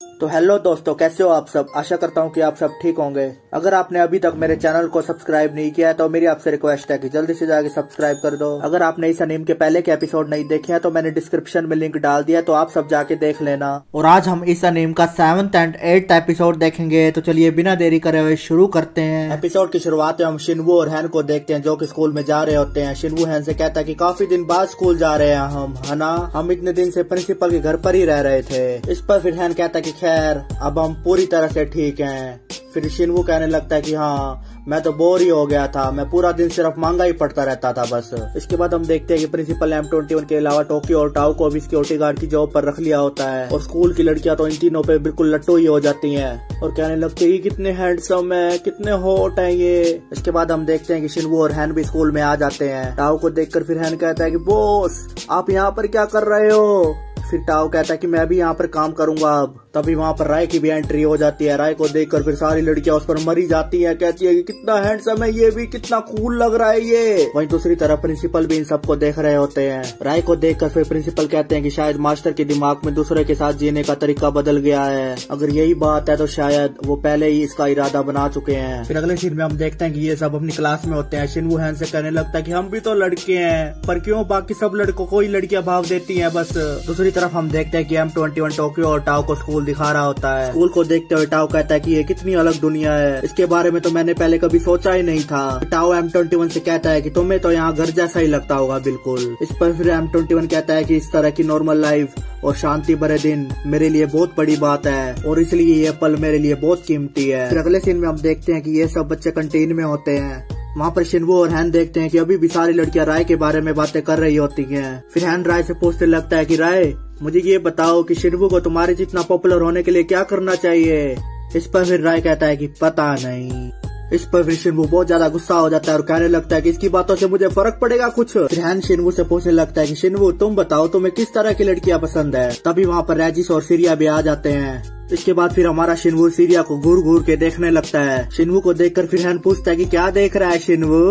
तो हेलो दोस्तों, कैसे हो आप सब। आशा करता हूँ कि आप सब ठीक होंगे। अगर आपने अभी तक मेरे चैनल को सब्सक्राइब नहीं किया है तो मेरी आपसे रिक्वेस्ट है कि जल्दी से जाके सब्सक्राइब कर दो। अगर आपने इस अनीम के पहले के एपिसोड नहीं देखे हैं तो मैंने डिस्क्रिप्शन में लिंक डाल दिया, तो आप सब जाके देख लेना। और आज हम इस अनीम का 7th एंड 8th एपिसोड देखेंगे। तो चलिए बिना देरी करे हुए शुरू करते हैं। एपिसोड की शुरुआत में हम शिनवू और हैन को देखते हैं जो कि स्कूल में जा रहे होते हैं। शिनवू हैन से कहता है कि काफी दिन बाद स्कूल जा रहे हैं हम, है ना। हम इतने दिन से प्रिंसिपल के घर पर ही रह रहे थे। इस पर फिर हैन कहता है कि खैर अब हम पूरी तरह से ठीक हैं। फिर शिनवू कहने लगता है कि हाँ, मैं तो बोर ही हो गया था, मैं पूरा दिन सिर्फ मांगा ही पढ़ता रहता था बस। इसके बाद हम देखते हैं कि प्रिंसिपल M21 के अलावा टोक्यो और टाओ को भी सिक्योरिटी गार्ड की जॉब पर रख लिया होता है। और स्कूल की लड़कियां तो इन तीनों पे बिल्कुल लट्टू ही हो जाती हैं और कहने लगती है कितने हैंडसम है, कितने हॉट है ये। इसके बाद हम देखते हैं कि शिनवू और हैन भी स्कूल में आ जाते हैं। टाओ को देखकर फिर हैन कहता है कि बॉस आप यहाँ पर क्या कर रहे हो। फिर टाओ कहता है कि मैं भी यहाँ पर काम करूंगा अब। तभी वहाँ पर राय की भी एंट्री हो जाती है। राय को देखकर फिर सारी लड़कियां उस पर मरी जाती हैं, कहती है कि कितना हैंडसम है ये भी, कितना कूल लग रहा है ये। वहीं दूसरी तरफ प्रिंसिपल भी इन सबको देख रहे होते हैं। राय को देखकर फिर प्रिंसिपल कहते हैं कि शायद मास्टर के दिमाग में दूसरे के साथ जीने का तरीका बदल गया है। अगर यही बात है तो शायद वो पहले ही इसका इरादा बना चुके हैं। फिर अगले सीन में हम देखते हैं कि ये सब अपनी क्लास में होते हैं। शिनवू हैन से कहने लगता है कि हम भी तो लड़के हैं, पर क्यों बाकी सब लड़कों को ही लड़कियां भाव देती हैं बस। दूसरी तरफ हम देखते हैं कि M21 टोक्यो और टाओ को स्कूल दिखा रहा होता है। स्कूल को देखते हुए टाओ कहता है कि ये कितनी अलग दुनिया है, इसके बारे में तो मैंने पहले कभी सोचा ही नहीं था। टाओ M21 से कहता है कि तुम्हें तो यहाँ घर जैसा ही लगता होगा बिल्कुल। इस पर फिर M21 कहता है कि इस तरह की नॉर्मल लाइफ और शांति भरे दिन मेरे लिए बहुत बड़ी बात है और इसलिए ये पल मेरे लिए बहुत कीमती है। फिर अगले सीन में हम देखते हैं कि ये सब बच्चे कंटीन में होते हैं। वहाँ पर शिनवू और हैन देखते हैं कि अभी भी सारी लड़कियां राय के बारे में बातें कर रही होती हैं। फिर हैन राय से पूछने लगता है कि राय मुझे ये बताओ कि शिनवू को तुम्हारे जितना पॉपुलर होने के लिए क्या करना चाहिए। इस पर फिर राय कहता है कि पता नहीं। इस पर फिर शिनवू बहुत ज्यादा गुस्सा हो जाता है और कहने लगता है कि इसकी बातों से मुझे फर्क पड़ेगा कुछ। फिर हैन शिनवू से पूछने लगता है कि शिनवू तुम बताओ तुम्हें किस तरह की लड़कियां पसंद है। तभी वहाँ पर रेजिस और सीरिया भी आ जाते हैं। इसके बाद फिर हमारा शिनवू सीरिया को घूर घूर के देखने लगता है। शिनवू को देखकर फिर हैन पूछता है कि क्या देख रहा है शिनवू।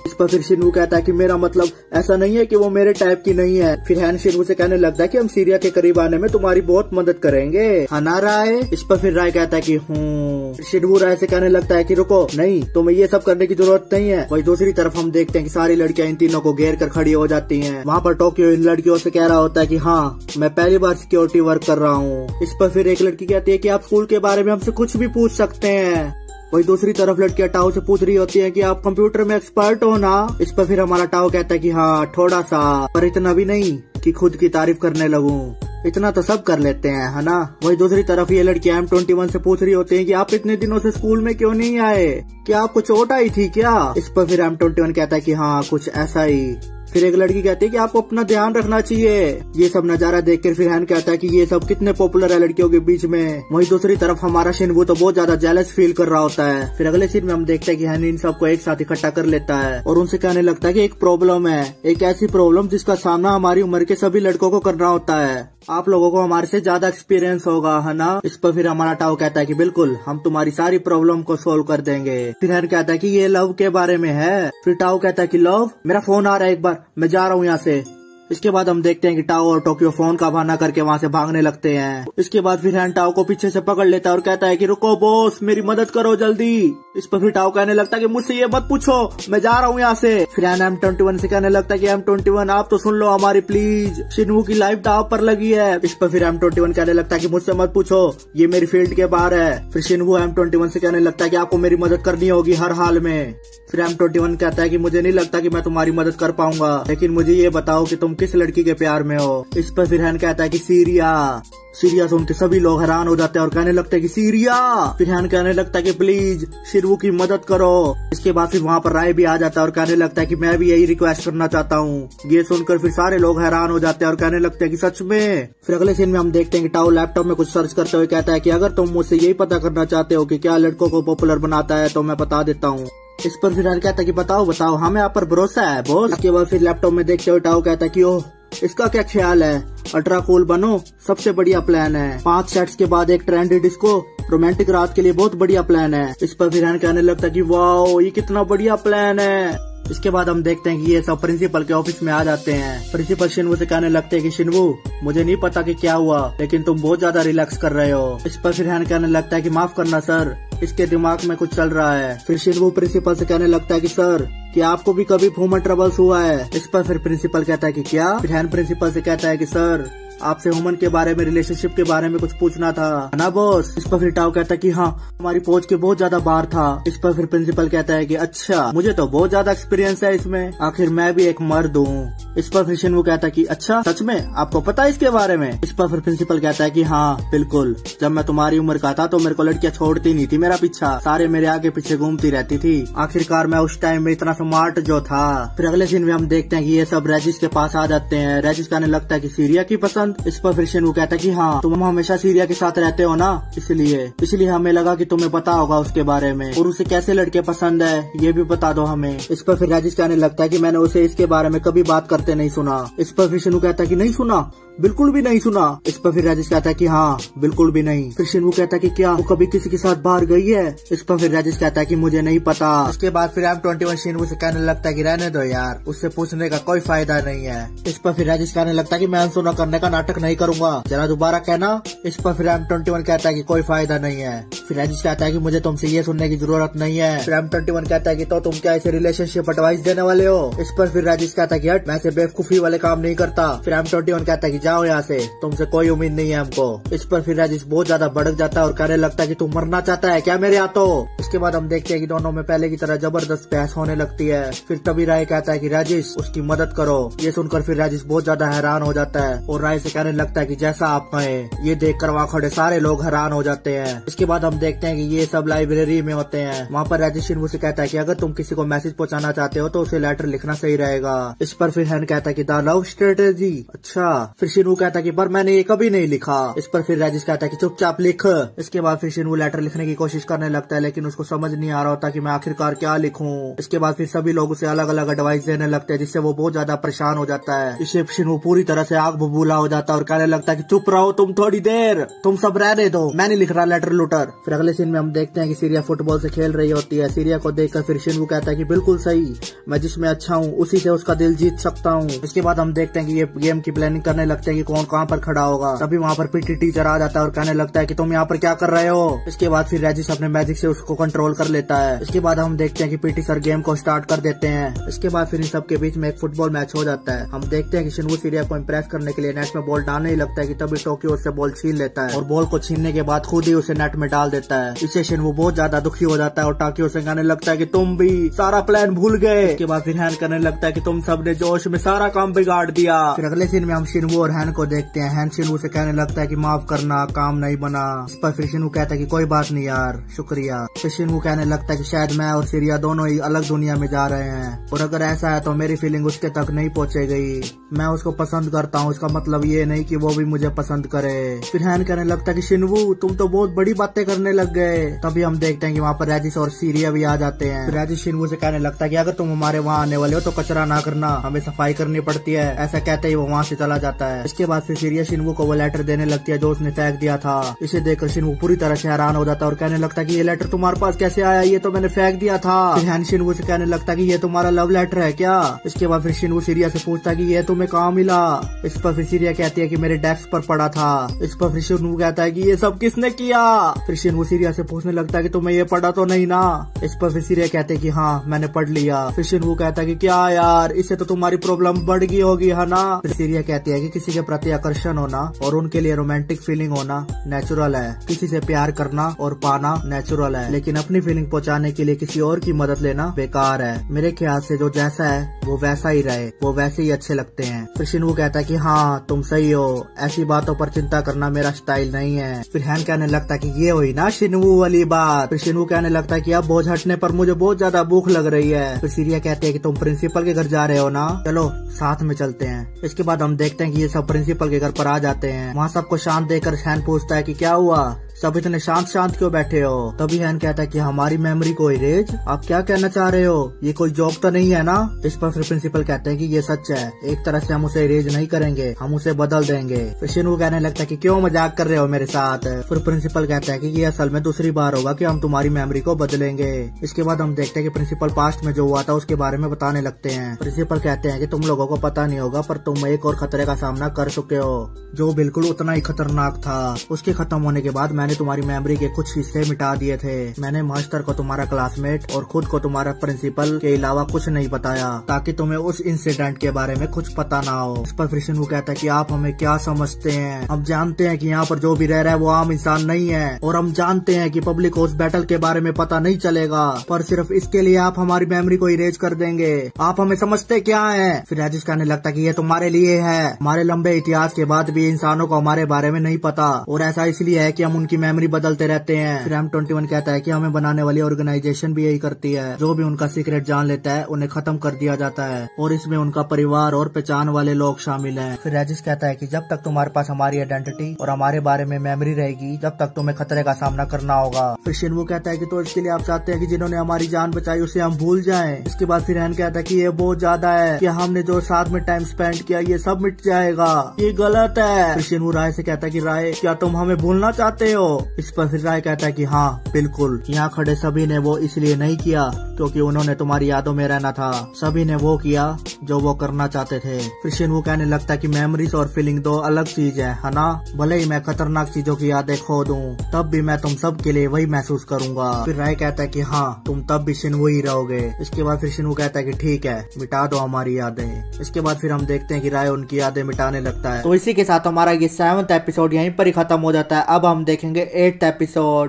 इस पर फिर शिनवू कहता है कि मेरा मतलब ऐसा नहीं है कि वो मेरे टाइप की नहीं है। फिर हैन शिनवू से कहने लगता है कि हम सीरिया के करीब आने में तुम्हारी बहुत मदद करेंगे, है ना राय। इस पर फिर राय कहता है कि शिनवू राय से कहने लगता है कि रुको, नहीं तुम्हें ये सब करने की जरूरत नहीं है। वही दूसरी तरफ हम देखते हैं कि सारी लड़कियां इन तीनों को घेर कर खड़ी हो जाती हैं। वहाँ पर टोक्यो इन लड़कियों से कह रहा होता है कि हाँ मैं पहली बार सिक्योरिटी वर्क कर रहा हूँ। इस पर फिर एक लड़की कहती है कि आप स्कूल के बारे में हमसे कुछ भी पूछ सकते हैं। वही दूसरी तरफ लड़कियां टाओ से पूछ रही होती हैं कि आप कंप्यूटर में एक्सपर्ट हो ना। इस पर फिर हमारा टाओ कहता है कि हाँ थोड़ा सा, पर इतना भी नहीं कि खुद की तारीफ करने लगूं। इतना तो सब कर लेते हैं, है ना। वही दूसरी तरफ ये लड़कियां M21 से पूछ रही होती हैं कि आप इतने दिनों से स्कूल में क्यों नहीं आए, क्या आपको चोट आई थी क्या। इस पर फिर M21 कहता है कि हाँ कुछ ऐसा ही। फिर एक लड़की कहती है कि आपको अपना ध्यान रखना चाहिए। ये सब नजारा देखकर फिर हैन कहता है कि ये सब कितने पॉपुलर है लड़कियों के बीच में। वहीं दूसरी तरफ हमारा शिनवू तो बहुत ज्यादा जेलस फील कर रहा होता है। फिर अगले सीन में हम देखते हैं कि हैन इन सबको एक साथ इकट्ठा कर लेता है और उनसे कहने लगता है कि एक प्रॉब्लम है, एक ऐसी प्रॉब्लम जिसका सामना हमारी उम्र के सभी लड़कों को करना होता है। आप लोगों को हमारे से ज्यादा एक्सपीरियंस होगा, है ना। इस पर फिर हमारा टाओ कहता है कि बिल्कुल हम तुम्हारी सारी प्रॉब्लम को सोल्व कर देंगे। फिर हैन कहता है कि ये लव के बारे में है। फिर टाओ कहता है कि लव, मेरा फोन आ रहा है, एक बार मैं जा रहा हूँ यहाँ से। इसके बाद हम देखते हैं कि टाओ और टोक्यो फोन का बहाना करके वहाँ से भागने लगते हैं। इसके बाद फिर हैन टाओ को पीछे से पकड़ लेता है और कहता है कि रुको बॉस मेरी मदद करो जल्दी। इस पर फिर टाओ कहने लगता है कि मुझसे ये मत पूछो, मैं जा रहा हूँ यहाँ से। फिर हैन M21 से कहने लगता है कि M21 आप तो सुन लो हमारी प्लीज, शिनवू की लाइफ दांव पर लगी है। इस पर फिर M21 कहने लगता है कि मुझसे मत पूछो, ये मेरी फील्ड के बाहर है। फिर शिनवू M21 से कहने लगता है कि आपको मेरी मदद करनी होगी हर हाल में। फिर M21 कहता है कि मुझे नहीं लगता कि मैं तुम्हारी मदद कर पाऊंगा, लेकिन मुझे ये बताओ कि तुम किस लड़की के प्यार में हो। इस पर फिर हैन कहता है कि सीरिया। सीरिया सुन के सभी लोग हैरान हो जाते हैं और कहने लगते हैं कि सीरिया। फिर हैन कहने लगता है कि प्लीज शिनवू की मदद करो। इसके बाद फिर वहाँ पर राय भी आ जाता है और कहने लगता है कि मैं भी यही रिक्वेस्ट करना चाहता हूँ। ये सुनकर फिर सारे लोग हैरान हो जाते हैं और कहने लगते हैं कि सच में। फिर अगले सीन में हम देखते हैं कि टाओ लैपटॉप में कुछ सर्च करते हुए कहता है कि अगर तुम मुझसे यही पता करना चाहते हो कि क्या लड़कों को पॉपुलर बनाता है तो मैं बता देता हूँ। इस पर फिर हैन कहता है कि बताओ बताओ, हमें आप पर भरोसा है बॉस। इसके बाद फिर लैपटॉप में देखते हुए टाओ कहता है कि ओह इसका क्या ख्याल है, अल्ट्रा कूल बनो, सबसे बढ़िया प्लान है। 5 सेट्स के बाद एक ट्रेंडी डिस्को, रोमांटिक रात के लिए बहुत बढ़िया प्लान है। इस पर फिर हैन कहने लगता है कि वाओ ये कितना बढ़िया प्लान है। इसके बाद हम देखते हैं कि ये सब प्रिंसिपल के ऑफिस में आ जाते हैं। प्रिंसिपल शिनवू से कहने लगते हैं कि शिनवू, मुझे नहीं पता कि क्या हुआ, लेकिन तुम बहुत ज्यादा रिलैक्स कर रहे हो। इस पर फिर हैन कहने लगता है कि माफ करना सर, इसके दिमाग में कुछ चल रहा है। फिर शिनवू प्रिंसिपल से कहने लगता है कि सर, क्या आपको भी कभी ह्यूमन ट्रबल्स हुआ है? इस पर फिर प्रिंसिपल कहता है कि क्या? फिर हैन प्रिंसिपल से कहता है कि सर, आपसे ह्यूमन के बारे में, रिलेशनशिप के बारे में कुछ पूछना था ना बॉस। इस पर फिर टाओ कहता है कि हाँ, हमारी पहुंच के बहुत ज्यादा बाहर था। इस पर फिर प्रिंसिपल कहता है कि अच्छा, मुझे तो बहुत ज्यादा एक्सपीरियंस है इसमें, आखिर मैं भी एक मर्द हूँ। इस पर फिर शिनवू कहता है कि अच्छा, सच में आपको पता है इसके बारे में? इस पर फिर प्रिंसिपल कहता है कि हाँ बिल्कुल, जब मैं तुम्हारी उम्र का था तो मेरे को लड़कियां छोड़ती नहीं थी मेरा पीछा, सारे मेरे आगे पीछे घूमती रहती थी, आखिरकार मैं उस टाइम में इतना स्मार्ट जो था। फिर अगले दिन में हम देखते हैं कि ये सब रेजिस के पास आ जाते हैं। रेजिस कहने लगता है कि सीरिया की पसंद। इस पर फिर शिनवू कहता है कि हाँ, तुम हमेशा सीरिया के साथ रहते हो ना, इसलिए हमें लगा कि तुम्हें पता होगा उसके बारे में, और उसे कैसे लड़के पसंद है ये भी बता दो हमें। इस पर फिर रेजिस कहने लगता है कि मैंने उसे इसके बारे में कभी बात करते नहीं सुना। इस पर फिर शिनवू कहता है कि नहीं सुना, बिल्कुल भी नहीं सुना। इस पर फिर रेजिस कहता है कि हाँ बिल्कुल भी नहीं। फिर शिनवू कहता है कि क्या वो कभी किसी के साथ बाहर गई है? इस पर फिर रेजिस कहता है कि मुझे नहीं पता। इसके बाद फिर M21 शिनवू से कहने लगता है कि रहने दो यार, उससे पूछने का कोई फायदा नहीं है। इस पर फिर रेजिस कहने लगता है कि मैं अनसुना करने का नाटक नहीं करूंगा, जरा दोबारा कहना। इस पर फिर M21 कहता है कि कोई फायदा नहीं है। फिर रेजिस कहता है कि मुझे तुमसे ये सुनने की जरूरत नहीं है। फिर M21 कहता है कि तो तुम क्या इसे रिलेशनशिप एडवाइस देने वाले हो? इस पर फिर रेजिस कहता है कि हट, मैं ऐसे बेवकूफी वाले काम नहीं करता। फिर M21 कहता है कि जाओ यहाँ से, तुमसे कोई उम्मीद नहीं है हमको। इस पर फिर रेजिस बहुत ज्यादा भड़क जाता है और कहने लगता है कि तू मरना चाहता है क्या मेरे हाथों? इसके बाद हम देखते हैं कि दोनों में पहले की तरह जबरदस्त बहस होने लगती है। फिर तभी राय कहता है कि रेजिस, उसकी मदद करो। ये सुनकर फिर रेजिस बहुत ज्यादा हैरान हो जाता है और राय से कहने लगता है कि जैसा आप कहें। ये देखकर वहाँ खड़े सारे लोग हैरान हो जाते हैं। इसके बाद हम देखते हैं कि ये सब लाइब्रेरी में होते हैं। वहाँ पर रेजिस शिनवू से कहता है कि अगर तुम किसी को मैसेज पहुँचाना चाहते हो तो उसे लेटर लिखना सही रहेगा। इस पर फिर हैन कहता है कि द लव स्ट्रेटेजी। अच्छा। फिर शिनवू कहता है कि पर मैंने ये कभी नहीं लिखा। इस पर फिर रेजिस कहता है कि चुपचाप लिख। इसके बाद फिर शिनवू लेटर लिखने की कोशिश करने लगता है, लेकिन उसको समझ नहीं आ रहा होता कि मैं आखिरकार क्या लिखूं। इसके बाद फिर सभी लोग उसे अलग अलग एडवाइस देने लगते हैं, जिससे वो बहुत ज्यादा परेशान हो जाता है। इससे शिनवू पूरी तरह से आग बबूला हो जाता है और कहने लगता है कि चुप रहो तुम थोड़ी देर, तुम सब रहने दो, मैं नहीं लिख रहा लेटर लूटर। फिर अगले सीन में हम देखते हैं कि सीरिया फुटबॉल से खेल रही होती है। सीरिया को देखकर फिर शिनवू कहता है कि बिल्कुल सही, मैं जिसमें अच्छा हूँ उसी से उसका दिल जीत सकता हूँ। इसके बाद हम देखते हैं कि ये गेम की प्लानिंग करने लगते हैं कि कौन कहाँ पर खड़ा होगा। तभी वहाँ पर पीटी टीचर आ जाता है और कहने लगता है कि तुम यहाँ पर क्या कर रहे हो। इसके बाद फिर रेजिस अपने मैजिक से उसको कंट्रोल कर लेता है। इसके बाद हम देखते हैं कि पीटी सर गेम को स्टार्ट कर देते हैं। इसके बाद फिर इन सब के बीच में एक फुटबॉल मैच हो जाता है। हम देखते हैं कि शिनवू सीरिया को इम्प्रेस करने के लिए नेट में बॉल डालने ही लगता है कि तभी टोक्यो उससे बॉल छीन लेता है और बॉल को छीनने के बाद खुद ही उसे नेट में डाल देता है। इससे शिनवू बहुत ज्यादा दुखी हो जाता है और टोक्यो से कहने लगता है कि तुम भी सारा प्लान भूल गए। इसके बाद फिर हैन करने लगता है कि तुम सबने जोश में सारा काम बिगाड़ दिया। फिर अगले सीन में हम शिनवू और हैन को देखते हैं। हैन शिनवू से कहने लगता है कि माफ करना, काम नहीं बना। इस पर फिर शिनवू कहता है कि कोई बात नहीं यार, शुक्रिया। फिर शिनवू कहने लगता है कि शायद मैं और सीरिया दोनों ही अलग दुनिया में जा रहे हैं और अगर ऐसा है तो मेरी फीलिंग उसके तक नहीं पहुंचेगी। मैं उसको पसंद करता हूँ, इसका मतलब ये नहीं कि वो भी मुझे पसंद करे। फिर हैन कहने लगता है कि शिनवू तुम तो बहुत बड़ी बातें करने लग गए। तभी हम देखते हैं कि वहाँ पर रेजिस और सीरिया भी आ जाते हैं। फिर रेजिस शिनवू से कहने लगता है कि अगर तुम हमारे वहाँ आने वाले हो तो कचरा ना करना, हमें सफाई करनी पड़ती है। ऐसा कहते ही वो वहाँ से चला जाता है। इसके बाद फिर सीरिया शिनवू को वो लेटर देने लगती है जो उसने फेंक दिया था। इसे देखकर शिनवू पूरी तरह से हैरान हो जाता है और कहने लगता है कि ये लेटर तुम्हारे पास कैसे आया, ये तो मैंने फेंक दिया था। फिर हैन शिनवू से कहने लगता है कि ये तुम्हारा लव लेटर है क्या? इसके बाद फिर शिनवू सीरिया से पूछता है कि ये तुम्हें कहाँ मिला? इस पर फिर सीरिया कहती है कि मेरे डेस्क पर पड़ा था। इस पर फिर शिनवू कहता है कि ये सब किसने किया? फिर शिनवू सीरिया से पूछने लगता है कि तुम्हें ये पढ़ा तो नहीं ना? इस पर फिर सीरिया कहते हैं कि हाँ मैंने पढ़ लिया। फिर शिनवू कहता है कि क्या यार, इससे तो तुम्हारी प्रॉब्लम बढ़ गई होगी है ना? फिर सीरिया कहती है कि किसी के प्रति आकर्षण होना और उनके लिए रोमांटिक फीलिंग होना नेचुरल है, किसी से प्यार करना और पाना नेचुरल है, लेकिन अपनी फीलिंग पहुंचाने के लिए किसी और की मदद लेना बेकार है। मेरे ख्याल से जो जैसा है वो वैसा ही रहे, वो वैसे ही अच्छे लगते हैं। फिर शिनवू कहता है कि हाँ तुम सही हो, ऐसी बातों पर चिंता करना मेरा स्टाइल नहीं है। फिर हैन कहने लगता है कि ये हुई ना शिनवू वाली बात। फिर शिनवू कहने लगता है कि अब बोझ हटने पर मुझे बहुत ज्यादा भूख लग रही है। फिर सीरिया कहते हैं कि तुम प्रिंसिपल के घर जा रहे हो ना, चलो साथ में चलते हैं। इसके बाद हम देखते हैं कि ये सब प्रिंसिपल के घर पर आ जाते हैं। वहाँ सबको शांत देकर हैन पूछता है कि क्या हुआ? सब इतने शांत शांत क्यों बैठे हो? तभी हैन कहता है कि हमारी मेमोरी को इरेज? आप क्या कहना चाह रहे हो? ये कोई जोक तो नहीं है ना? इस पर फिर प्रिंसिपल कहते हैं कि ये सच है, एक तरह से हम उसे इरेज नहीं करेंगे, हम उसे बदल देंगे। फिर शिनवू कहने लगता है कि क्यों मजाक कर रहे हो मेरे साथ? फिर प्रिंसिपल कहता है कि ये असल में दूसरी बार होगा कि हम तुम्हारी मेमोरी को बदलेंगे। इसके बाद हम देखते हैं कि प्रिंसिपल पास्ट में जो हुआ था उसके बारे में बताने लगते हैं। प्रिंसिपल कहते हैं कि तुम लोगों को पता नहीं होगा पर तुम एक और खतरे का सामना कर चुके हो जो बिल्कुल उतना ही खतरनाक था। उसके खत्म होने के बाद मैंने तुम्हारी मेमोरी के कुछ हिस्से मिटा दिए थे। मैंने मास्टर को तुम्हारा क्लासमेट और खुद को तुम्हारा प्रिंसिपल के अलावा कुछ नहीं बताया ताकि तुम्हें उस इंसिडेंट के बारे में कुछ पता ना हो। इस पर फिर शिनवू कहता है कि आप हमें क्या समझते हैं? हम जानते हैं कि यहाँ पर जो भी रह रहा है वो आम इंसान नहीं है और हम जानते हैं कि पब्लिक को उस बैटल के बारे में पता नहीं चलेगा, पर सिर्फ इसके लिए आप हमारी मेमोरी को इरेज कर देंगे। आप हमें समझते क्या है? फिर राजेश कहने लगता कि ये तुम्हारे लिए है। हमारे लंबे इतिहास के बाद भी इंसानों को हमारे बारे में नहीं पता और ऐसा इसलिए है कि हम उनकी मेमोरी बदलते रहते हैं। फिर M21 कहता है कि हमें बनाने वाली ऑर्गेनाइजेशन भी यही करती है, जो भी उनका सीक्रेट जान लेता है उन्हें खत्म कर दिया जाता है और इसमें उनका परिवार और पहचान वाले लोग शामिल हैं। फिर राजेश कहता है कि जब तक तुम्हारे पास हमारी आइडेंटिटी और हमारे बारे में मेमोरी रहेगी जब तक तुम्हें खतरे का सामना करना होगा। फिर शिनवू कहता है कि तो इसके लिए आप चाहते हैं कि जिन्होंने हमारी जान बचाई उसे हम भूल जाएं। इसके बाद फिर हैन कहता है कि ये बहुत ज्यादा है कि हमने जो साथ में टाइम स्पेंड किया ये सब मिट जाएगा, ये गलत है। फिर शिनवू राय से कहता है कि राय क्या तुम हमें भूलना चाहते हो? इस पर फिर राय कहता है कि हाँ बिल्कुल, यहाँ खड़े सभी ने वो इसलिए नहीं किया क्योंकि उन्होंने तुम्हारी यादों में रहना था, सभी ने वो किया जो वो करना चाहते थे। फिर शिनवू कहने लगता है कि मेमोरीज और फीलिंग दो अलग चीज है ना? भले ही मैं खतरनाक चीजों की यादें खो दूं तब भी मैं तुम सब के लिए वही महसूस करूंगा। फिर राय कहता है कि हाँ तुम तब भी शिनवू ही रहोगे। इसके बाद फिर शिनवू कहता है कि ठीक है मिटा दो हमारी यादें। इसके बाद फिर हम देखते हैं कि राय उनकी यादें मिटाने लगता है। तो इसी के साथ हमारा ये 7वां एपिसोड यहीं पर ही खत्म हो जाता है। अब हम देखेंगे 8वां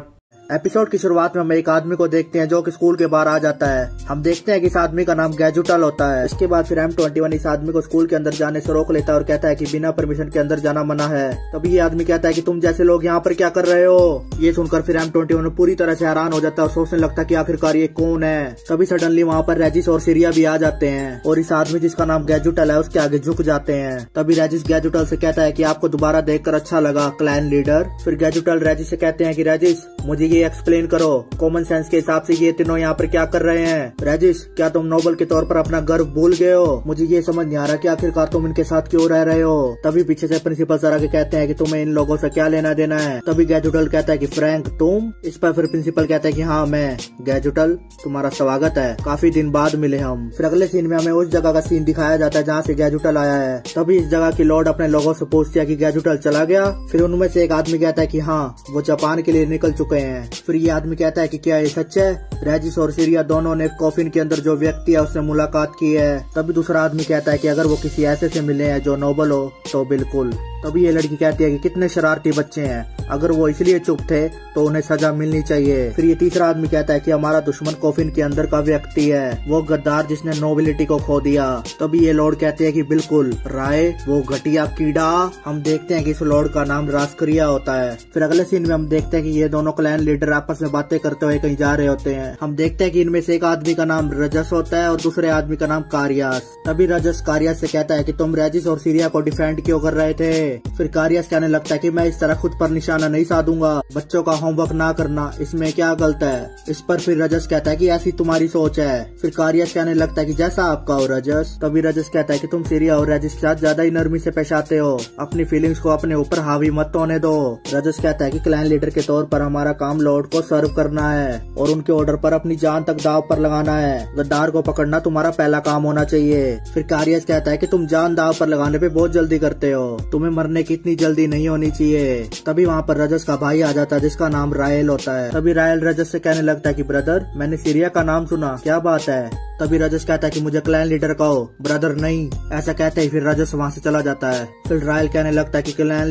एपिसोड की शुरुआत में हम एक आदमी को देखते हैं जो कि स्कूल के बाहर आ जाता है। हम देखते हैं कि इस आदमी का नाम गैजुटल होता है। इसके बाद फिर M21 इस आदमी को स्कूल के अंदर जाने से रोक लेता है और कहता है कि बिना परमिशन के अंदर जाना मना है। तभी ये आदमी कहता है कि तुम जैसे लोग यहाँ पर क्या कर रहे हो? ये सुनकर फिर M21 पूरी तरह से हैरान हो जाता है और सोचने लगता है कि आखिरकार ये कौन है। तभी सडनली वहाँ पर रेजिस और सीरिया भी आ जाते हैं और इस आदमी जिसका नाम गैजुटल है उसके आगे झुक जाते हैं। तभी रेजिस गैजुटल से कहता है कि आपको दोबारा देखकर अच्छा लगा क्लैन लीडर। फिर गैजुटल रेजिस से कहते हैं कि रेजिस मुझे ये एक्सप्लेन करो, कॉमन सेंस के हिसाब से ये तीनों यहाँ पर क्या कर रहे हैं? रेजिस क्या तुम नोबल के तौर पर अपना गर्व भूल गए हो? मुझे ये समझ नहीं आ रहा कि आखिरकार तुम इनके साथ क्यों रह रहे हो। तभी पीछे से प्रिंसिपल सर आके कहते हैं कि तुम्हें इन लोगों से क्या लेना देना है। तभी गैजुटल कहता है कि फ्रैंक तुम? इस पर फिर प्रिंसिपल कहता है कि हाँ मैं। गैजुटल तुम्हारा स्वागत है, काफी दिन बाद मिले हम। फिर अगले सीन में हमें उस जगह का सीन दिखाया जाता है जहाँ से गैजुटल आया है। तभी इस जगह की लॉर्ड अपने लोगों से पूछती है कि गैजुटल चला गया? फिर उनमें से एक आदमी कहता है कि हाँ वो जापान के लिए निकल चुके हैं। फिर ये आदमी कहता है कि क्या ये सच है? रेजिस और सीरिया दोनों ने कॉफिन के अंदर जो व्यक्ति है उससे मुलाकात की है। तभी दूसरा आदमी कहता है कि अगर वो किसी ऐसे से मिले हैं जो नोबल हो तो बिल्कुल। तभी ये लड़की कहती है कि कितने शरारती बच्चे हैं, अगर वो इसलिए चुप थे तो उन्हें सजा मिलनी चाहिए। फिर ये तीसरा आदमी कहता है कि हमारा दुश्मन कॉफिन के अंदर का व्यक्ति है, वो गद्दार जिसने नोबिलिटी को खो दिया। तभी ये लॉर्ड कहते हैं कि बिल्कुल राय वो घटिया कीड़ा। हम देखते हैं कि इस लॉर्ड का नाम रास्करिया होता है। फिर अगले सीन में हम देखते हैं कि ये दोनों क्लैन लीडर आपस में बातें करते हुए कहीं जा रहे होते हैं। हम देखते हैं कि इनमें से एक आदमी का नाम रजस होता है और दूसरे आदमी का नाम कारियास। तभी रजस कारियास से कहता है कि तुम रेजिस और सीरिया को डिफेंड क्यों कर रहे थे? फिर कारियास कहने लगता है कि मैं इस तरह खुद पर निशाना नहीं साधूंगा, बच्चों का होमवर्क ना करना इसमें क्या गलत है। इस पर फिर रजस कहता है कि ऐसी तुम्हारी सोच है। फिर कारियास कहने लगता है कि जैसा आपका हो रजस। तभी रजस कहता है कि तुम सीरिया और रेजिस के साथ ज्यादा ही नरमी से पेश आते हो, अपनी फीलिंग्स को अपने ऊपर हावी मत होने दो। रजस कहता है कि क्लैन लीडर के तौर पर हमारा काम लॉर्ड को सर्व करना है और उनके ऑर्डर पर अपनी जान तक दाव पर लगाना है। गद्दार को पकड़ना तुम्हारा पहला काम होना चाहिए। फिर कारियास कहता है कि तुम जान दाव पर लगाने पे बहुत जल्दी करते हो, तुम्हें मरने की इतनी जल्दी नहीं होनी चाहिए। तभी वहाँ पर रजस का भाई आ जाता है जिसका नाम रायल होता है। तभी रायल रजस से कहने लगता है कि ब्रदर मैंने सीरिया का नाम सुना, क्या बात है? तभी रजस कहता है कि मुझे क्लैन लीडर कहो, ब्रदर नहीं। ऐसा कहते ही फिर रजस वहाँ से चला जाता है। फिर रायल कहने लगता है कि क्लैन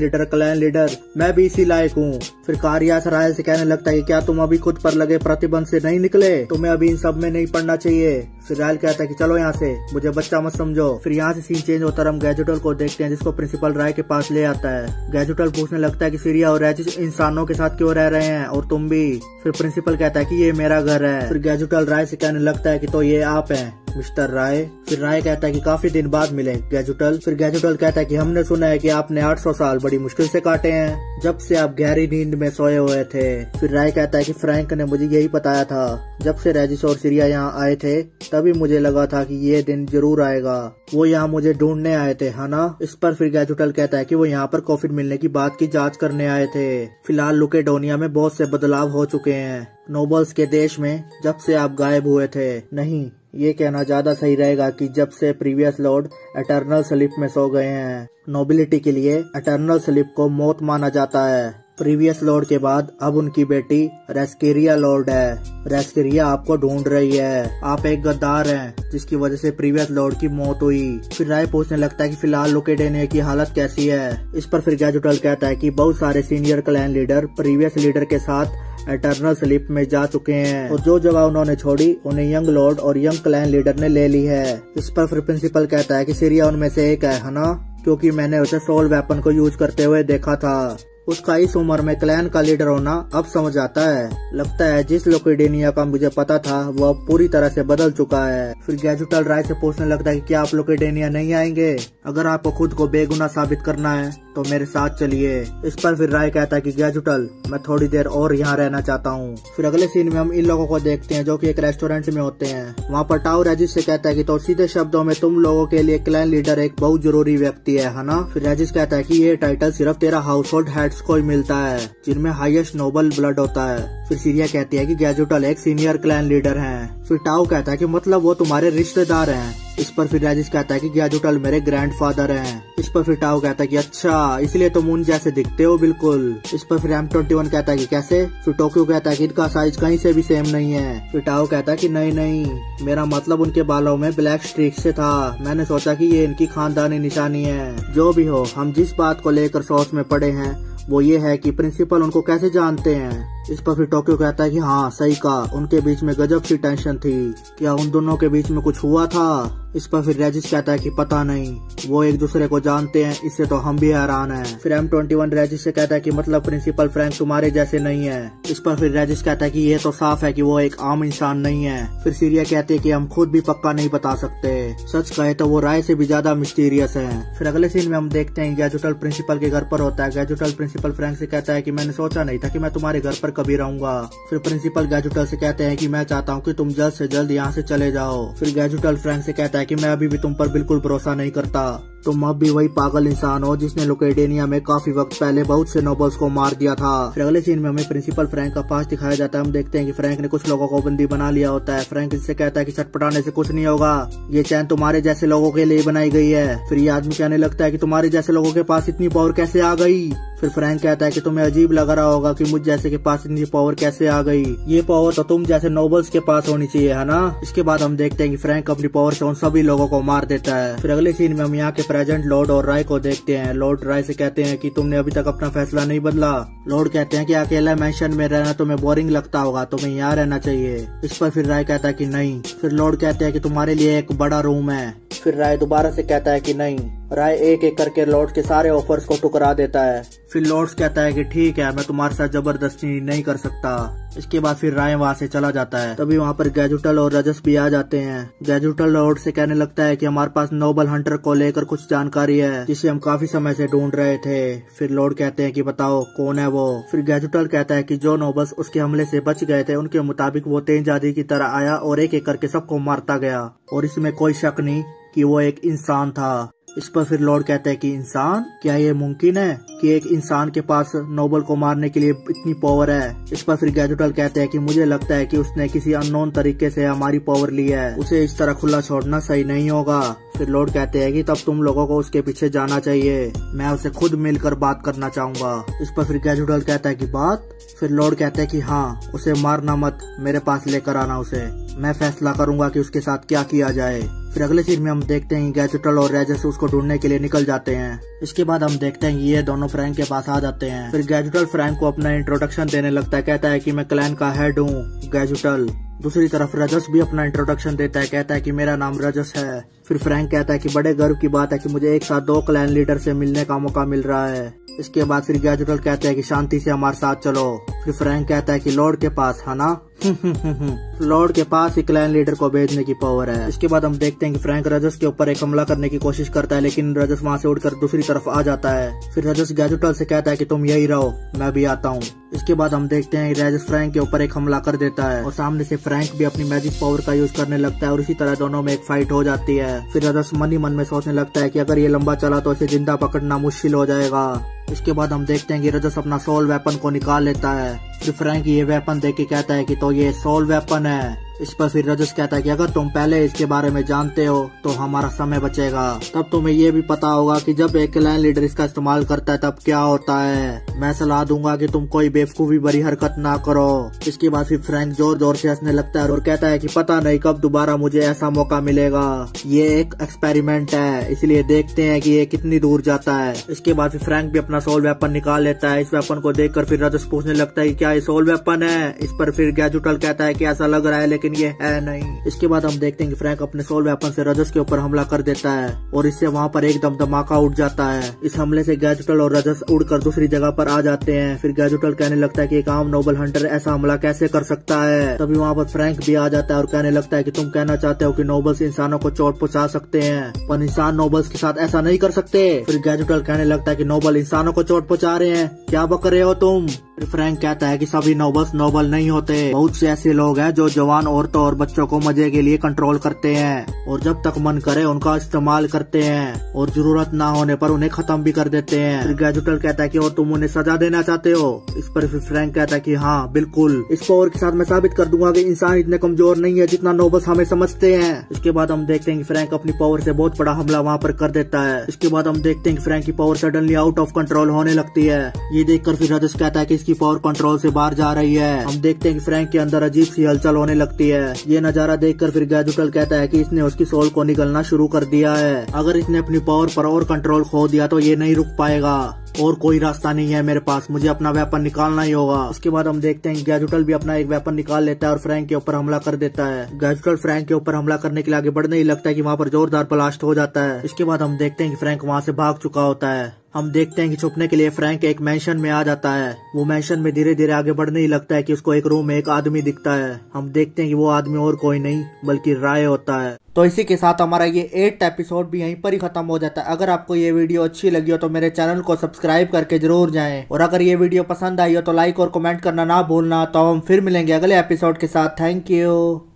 लीडर मैं भी इसी लायक हूँ। फिर कारियास रायल से कहने लगता है कि क्या तुम अभी खुद पर लगे प्रतिबंध से नहीं निकले? तुम्हें अभी इन सब में नहीं पड़ना चाहिए। फिर रायल कहता है कि चलो यहाँ से, मुझे बच्चा मत समझो। फिर यहाँ से सीन चेंज होता है, हम गैजुटल को देखते हैं जिसको प्रिंसिपल राय के पास ले आता है। गैजुटल पूछने लगता है कि सीरिया और रेजिस इंसानों के साथ क्यों रह रहे हैं और तुम भी? फिर प्रिंसिपल कहता है कि ये मेरा घर है। फिर गैजुटल राय से कहने लगता है कि तो ये आप हैं। मिस्टर राय। फिर राय कहता है कि काफी दिन बाद मिले गैजुटल। फिर गैजुटल कहता है कि हमने सुना है कि आपने 800 साल बड़ी मुश्किल से काटे हैं, जब से आप गहरी नींद में सोए हुए थे। फिर राय कहता है कि फ्रैंक ने मुझे यही बताया था, जब से रेजिस और सीरिया यहाँ आए थे तभी मुझे लगा था कि ये दिन जरूर आएगा। वो यहाँ मुझे ढूंढने आए थे, है ना? इस पर फिर गैजुटल कहता है कि वो यहाँ पर कोविड मिलने की बात की जांच करने आए थे। फिलहाल लुकेडोनिया में बहुत से बदलाव हो चुके हैं नोबल्स के देश में, जब से आप गायब हुए थे। नहीं, ये कहना ज्यादा सही रहेगा कि जब से प्रीवियस लॉर्ड एटर्नल स्लीप में सो गए हैं। नोबिलिटी के लिए एटर्नल स्लीप को मौत माना जाता है। प्रीवियस लॉर्ड के बाद अब उनकी बेटी रेस्केरिया लॉर्ड है। रेस्केरिया आपको ढूंढ रही है, आप एक गद्दार हैं जिसकी वजह से प्रीवियस लॉर्ड की मौत हुई। फिर राय पूछने लगता है कि फिलहाल लुकेडेनिया की हालत कैसी है। इस पर फिर गैजुटल कहता है कि बहुत सारे senior clan leader previous leader के साथ एटर्नल स्लीप में जा चुके हैं और जो जगह उन्होंने छोड़ी उन्हें यंग लॉर्ड और यंग क्लैन लीडर ने ले ली है। इस पर फिर प्रिंसिपल कहता है कि सीरिया उनमें से एक है ना, क्योंकि मैंने उसे सोल वेपन को यूज करते हुए देखा था। उसका इस उम्र में क्लैन का लीडर होना अब समझ आता है। लगता है जिस लुकेडेनिया का मुझे पता था वो अब पूरी तरह से बदल चुका है। फिर गैजुटल राय से पूछने लगता है कि क्या आप लुकेडेनिया नहीं आएंगे? अगर आपको खुद को बेगुनाह साबित करना है तो मेरे साथ चलिए। इस पर फिर राय कहता है कि गैजुटल, मैं थोड़ी देर और यहाँ रहना चाहता हूँ। फिर अगले सीन में हम इन लोगों को देखते हैं जो कि एक रेस्टोरेंट में होते हैं। वहाँ पर टाउ रेजिस से कहता है कि तो सीधे शब्दों में तुम लोगों के लिए क्लैन लीडर एक बहुत जरूरी व्यक्ति है ना? फिर रेजिस कहता है कि ये टाइटल सिर्फ तेरा हाउस होल्ड हेड्स को ही मिलता है, जिनमें हाईएस्ट नोबल ब्लड होता है। फिर सीरिया कहती है कि गैजुटल एक सीनियर क्लैन लीडर हैं। फिर टाउ कहता है कि मतलब वो तुम्हारे रिश्तेदार हैं। इस पर फिर रेजिस कहता है कि गैजुटल मेरे ग्रैंडफादर हैं। इस पर फिर टाउ कहता है कि अच्छा, इसलिए तुम उन जैसे दिखते हो बिल्कुल। इस पर फिर M21 कहता है कि कैसे? फिर टोक्यो कहता है कि इनका साइज कहीं से भी सेम नहीं है। फिर टाउ कहता है कि नहीं, मेरा मतलब उनके बालों में ब्लैक स्ट्रीक से था। मैंने सोचा कि ये इनकी खानदानी निशानी है। जो भी हो, हम जिस बात को लेकर सोच में पड़े हैं वो ये है कि प्रिंसिपल उनको कैसे जानते हैं। इस पर फिर टोक्यो कहता है कि हाँ सही कहा, उनके बीच में गजब सी टेंशन थी। क्या उन दोनों के बीच में कुछ हुआ था? इस पर फिर रेजिस कहता है कि पता नहीं, वो एक दूसरे को जानते हैं, इससे तो हम भी हैरान हैं। फिर M21 रेजिस से कहता है कि मतलब प्रिंसिपल फ्रैंक तुम्हारे जैसे नहीं है। इस पर फिर रेजिस कहता है कि ये तो साफ है कि वो एक आम इंसान नहीं है। फिर सीरिया कहते है कि हम खुद भी पक्का नहीं बता सकते, सच कहे तो वो राय से भी ज्यादा मिस्टीरियस है। फिर अगले सीन में हम देखते हैं गैजुटल प्रिंसिपल के घर पर होता है। गैजुटल प्रिंसिपल फ्रैंक से कहता है कि मैंने सोचा नहीं था कि मैं तुम्हारे घर पर कभी रहूंगा। फिर प्रिंसिपल गैजुटल से कहते हैं कि मैं चाहता हूँ कि तुम जल्द से जल्द यहाँ से चले जाओ। फिर गैजुटल फ्रैंक से कहता है कि मैं अभी भी तुम पर बिल्कुल भरोसा नहीं करता, तुम अब भी वही पागल इंसान हो जिसने लुकेडेनिया में काफी वक्त पहले बहुत से नोबल्स को मार दिया था। फिर अगले सीन में हमें प्रिंसिपल फ्रैंक का पास दिखाया जाता है। हम देखते हैं कि फ्रैंक ने कुछ लोगों को बंदी बना लिया होता है। फ्रैंक इससे कहता है कि चटपटाने से कुछ नहीं होगा, ये चैन तुम्हारे जैसे लोगों के लिए बनाई गई है। फिर ये आदमी कहने लगता है कि तुम्हारे जैसे लोगों के पास इतनी पावर कैसे आ गई? फिर फ्रैंक कहता है कि तुम्हें अजीब लग रहा होगा कि मुझ जैसे के पास इतनी पावर कैसे आ गई, ये पावर तो तुम जैसे नोबल्स के पास होनी चाहिए, है ना? इसके बाद हम देखते हैं कि फ्रैंक अपनी पावर से उन सभी लोगों को मार देता है। फिर अगले सीन में हम यहाँ के प्रेजेंट लॉर्ड और राय को देखते हैं। लॉर्ड राय से कहते हैं कि तुमने अभी तक अपना फैसला नहीं बदला। लॉर्ड कहते हैं कि अकेला मैंशन में रहना तुम्हें बोरिंग लगता होगा, तुम्हें यहाँ रहना चाहिए। इस पर फिर राय कहता है कि नहीं। फिर लॉर्ड कहते हैं कि तुम्हारे लिए एक बड़ा रूम है। फिर राय दोबारा से कहता है कि नहीं। राय एक एक करके लॉर्ड्स के सारे ऑफर्स को ठुकरा देता है। फिर लॉर्ड्स कहता है कि ठीक है, मैं तुम्हारे साथ जबरदस्ती नहीं कर सकता। इसके बाद फिर राय वहाँ से चला जाता है। तभी वहाँ पर गैजुटल और रजस भी आ जाते हैं। गैजुटल लॉर्ड से कहने लगता है कि हमारे पास नोबल हंटर को लेकर कुछ जानकारी है जिसे हम काफी समय से ढूंढ रहे थे। फिर लॉर्ड कहते हैं कि बताओ कौन है वो? फिर गैजुटल कहता है कि जो नोबल्स उसके हमले से बच गए थे उनके मुताबिक वो तेज आंधी की तरह आया और एक एक करके सबको मारता गया, और इसमें कोई शक नहीं कि वो एक इंसान था। इस पर फिर लॉर्ड कहते हैं कि इंसान? क्या ये मुमकिन है कि एक इंसान के पास नोबल को मारने के लिए इतनी पावर है? इस पर फिर गैजुटल कहते हैं कि मुझे लगता है कि उसने किसी अननोन तरीके से हमारी पावर ली है, उसे इस तरह खुला छोड़ना सही नहीं होगा। फिर लॉर्ड कहते हैं कि तब तुम लोगों को उसके पीछे जाना चाहिए, मैं उसे खुद मिलकर बात करना चाहूंगा। इस पर फिर गैजुटल कहता है कि बात? फिर लॉर्ड कहते हैं कि हाँ, उसे मारना मत, मेरे पास लेकर आना उसे, मैं फैसला करूंगा कि उसके साथ क्या किया जाए। फिर अगले सीन में हम देखते हैं गैजुटल और रेजिस उसको ढूंढने के लिए निकल जाते हैं। इसके बाद हम देखते हैं ये दोनों फ्रैंक के पास आ जाते हैं। फिर गैजुटल फ्रैंक को अपना इंट्रोडक्शन देने लगता है, कहता है कि मैं क्लैन का हेड हूँ गैजुटल। दूसरी तरफ रजस भी अपना इंट्रोडक्शन देता है, कहता है कि मेरा नाम रजस है। फिर फ्रैंक कहता है कि बड़े गर्व की बात है कि मुझे एक साथ 2 क्लैन लीडर से मिलने का मौका मिल रहा है। इसके बाद फिर गैजुटल कहते हैं कि शांति से हमारे साथ चलो। फिर फ्रैंक कहता है कि लॉर्ड के पास, है ना? लॉर्ड के पास ही क्लैन लीडर को भेजने की पावर है। इसके बाद हम देखते हैं कि फ्रैंक रजस के ऊपर एक हमला करने की कोशिश करता है, लेकिन रजस वहां से उड़कर दूसरी तरफ आ जाता है। फिर रजस गैजुटल से कहता है कि तुम यही रहो, मैं भी आता हूँ। इसके बाद हम देखते हैं कि रजस फ्रैंक के ऊपर एक हमला कर देता है और सामने से फ्रैंक भी अपनी मैजिक पावर का यूज करने लगता है और इसी तरह दोनों में एक फाइट हो जाती है। फिर रजस मन ही मन में सोचने लगता है कि अगर ये लंबा चला तो इसे जिंदा पकड़ना मुश्किल हो जाएगा। इसके बाद हम देखते हैं कि रजस अपना सोल वेपन को निकाल लेता है। फिर फ्रैंक ये वेपन देख के कहता है कि तो ये सोल वेपन है। इस पर फिर रजस कहता है कि अगर तुम पहले इसके बारे में जानते हो तो हमारा समय बचेगा। तब तुम्हें ये भी पता होगा कि जब एक क्लैन लीडर इसका इस्तेमाल करता है तब क्या होता है। मैं सलाह दूंगा कि तुम कोई बेवकूफी भरी हरकत ना करो। इसके बाद फिर फ्रैंक जोर जोर से हंसने लगता है और कहता है कि पता नहीं कब दोबारा मुझे ऐसा मौका मिलेगा। ये एक एक्सपेरिमेंट है, इसलिए देखते हैं कि ये कितनी दूर जाता है। इसके बाद फिर फ्रैंक भी अपना सोल वेपन निकाल लेता है। इस वेपन को देखकर फिर रजस पूछने लगता है कि क्या ये सोल वेपन है। इस पर फिर गैजुटल कहता है कि ऐसा लग रहा है लेकिन ये है नहीं। इसके बाद हम देखते हैं कि फ्रैंक अपने सोल वेपन से रजस के ऊपर हमला कर देता है और इससे वहाँ पर एकदम धमाका उठ जाता है। इस हमले से गैजुटल और रजस उड़कर दूसरी जगह पर आ जाते हैं। फिर गैजुटल कहने लगता है कि एक आम नोबल हंटर ऐसा हमला कैसे कर सकता है। तभी वहाँ पर फ्रैंक भी आ जाता है और कहने लगता है कि तुम कहना चाहते हो कि नोबल्स इंसानों को चोट पहुंचा सकते हैं पर इंसान नोबल्स के साथ ऐसा नहीं कर सकते। फिर गैजुटल कहने लगता है कि नोबल इंसानों को चोट पहुंचा रहे हैं, क्या बक रहे हो तुम। फिर फ्रैंक कहता है कि सभी नोबल्स नोबल नहीं होते, बहुत से ऐसे लोग हैं जो जवान औरतों और बच्चों को मजे के लिए कंट्रोल करते हैं और जब तक मन करे उनका इस्तेमाल करते हैं और जरूरत ना होने पर उन्हें खत्म भी कर देते हैं। फिर गैजुटल कहता है कि और तुम उन्हें सजा देना चाहते हो। इस पर फिर फ्रैंक कहता है कि हाँ बिल्कुल, इस पावर के साथ मैं साबित कर दूंगा कि इंसान इतने कमजोर नहीं है जितना नोबल्स हमें समझते हैं। इसके बाद हम देखते हैं कि फ्रैंक अपनी पावर से बहुत बड़ा हमला वहाँ पर कर देता है। इसके बाद हम देखते हैं कि फ्रैंक की power suddenly out of control होने लगती है। ये देखकर फिर रजस कहता है कि इसकी पावर कंट्रोल से बाहर जा रही है। हम देखते हैं कि फ्रैंक के अंदर अजीब सी हलचल होने लगती है। ये नजारा देखकर फिर गैजुटल कहता है कि इसने उसकी सोल को निकलना शुरू कर दिया है। अगर इसने अपनी पावर पर और कंट्रोल खो दिया तो ये नहीं रुक पाएगा और कोई रास्ता नहीं है मेरे पास, मुझे अपना वेपन निकालना ही होगा। उसके बाद हम देखते हैं कि गैजुटल भी अपना एक वेपन निकाल लेता है और फ्रैंक के ऊपर हमला कर देता है। गैजुटल फ्रैंक के ऊपर हमला करने के लिए आगे बढ़ने ही लगता है कि वहाँ पर जोरदार ब्लास्ट हो जाता है। इसके बाद हम देखते हैं कि फ्रैंक वहाँ से भाग चुका होता है। हम देखते हैं कि छुपने के लिए फ्रैंक एक मैंशन में आ जाता है। वो मैंशन में धीरे धीरे आगे बढ़ने ही लगता है कि उसको एक रूम में एक आदमी दिखता है। हम देखते हैं कि वो आदमी और कोई नहीं बल्कि राय होता है। तो इसी के साथ हमारा ये 8th एपिसोड भी यहीं पर ही खत्म हो जाता है। अगर आपको ये वीडियो अच्छी लगी हो तो मेरे चैनल को सब्सक्राइब करके जरूर जाएं और अगर ये वीडियो पसंद आई हो तो लाइक और कमेंट करना ना भूलना। तो हम फिर मिलेंगे अगले एपिसोड के साथ। Thank you.